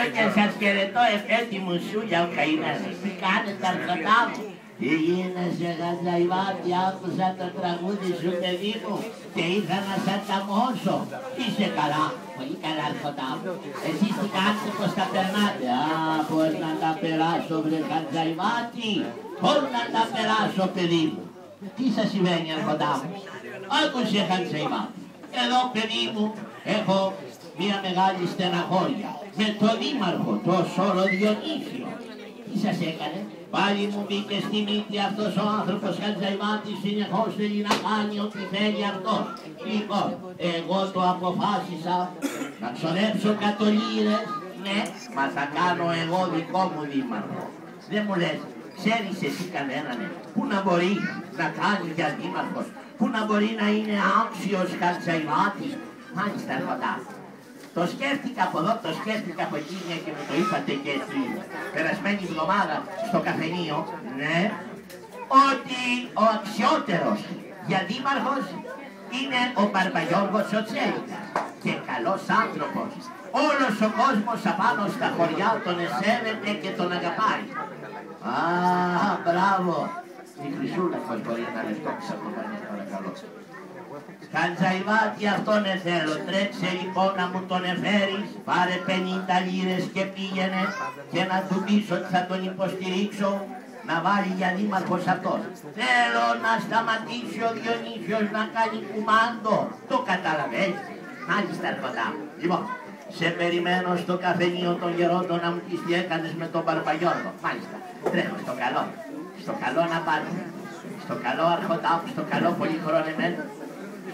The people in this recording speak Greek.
Καλό και σας χαιρετώ, εφέτη μου Σούλια ο καημένος. Τι κάνετε αρχοντά μου? Τι γίνεσαι Χατζαϊβάτη, άκουσα το τραγούδι σου παιδί μου και ήρθα να σ' ανταμώσω. Είσαι καλά? Πολύ καλά αρχοντά μου. Εσείς τι κάνετε, πως τα περνάτε? Α, πως να τα περάσω βρε Χατζαϊβάτη, πως να τα περάσω παιδί μου. Τι σας συμβαίνει αρχοντά μου? Άκουσε Χατζαϊβάτη, εδώ παιδί μου έχω μια μεγάλη στεναχώρια με τον δήμαρχο, το Σόρο Διονύσιο. Τι σας έκανε? Πάλι μου μπήκε στη μύτη αυτός ο άνθρωπος Χατζαϊβάτης, συνεχώς θέλει να κάνει ό,τι θέλει αυτός. Λοιπόν, εγώ το αποφάσισα να ξοδέψω 100 λίρες, ναι, μα θα κάνω εγώ δικό μου δήμαρχο. Δεν μου λες, ξέρεις εσύ κανέναν που να μπορεί να κάνει για δήμαρχος, που να μπορεί να είναι άξιος Χατζαϊβάτης? Μάλιστα αρχοντά. Το σκέφτηκα από εδώ, το σκέφτηκα από εκεί, μια και μου το είπατε και την περασμένη εβδομάδα στο καφενείο, ναι, ότι ο αξιότερος για δήμαρχος είναι ο Μπαρμπαγιώργος ο Τσέλικας και καλός άνθρωπος. Όλος ο κόσμος απάνω στα χωριά τον εσέβεται και τον αγαπάει. Α, μπράβο. Η Χρυσούλα πως μπορεί να λεφτώξει από το πανί, παρακαλώ. Χατζαϊβάτη, αυτόν θέλω. Τρέξε λοιπόν να μου τον εφέρεις, πάρε 50 λίρες και πήγαινε και να του πεις ότι θα τον υποστηρίξω να βάλει για δήμαρχος αυτός. Θέλω να σταματήσει ο Διονύσιος να κάνει κουμάντο. Το καταλαβαίνεις? Μάλιστα αρχοντά. Λοιπόν, σε περιμένω στο καφενείο των Γερόντων να μου πεις τι έκανες με τον Μπαρμπαγιώργο. Μάλιστα, τρέχω στο καλό. Στο καλό να πάρω. Στο καλό αρχοντά μου, στο καλό πολύ χρόνο εμένα.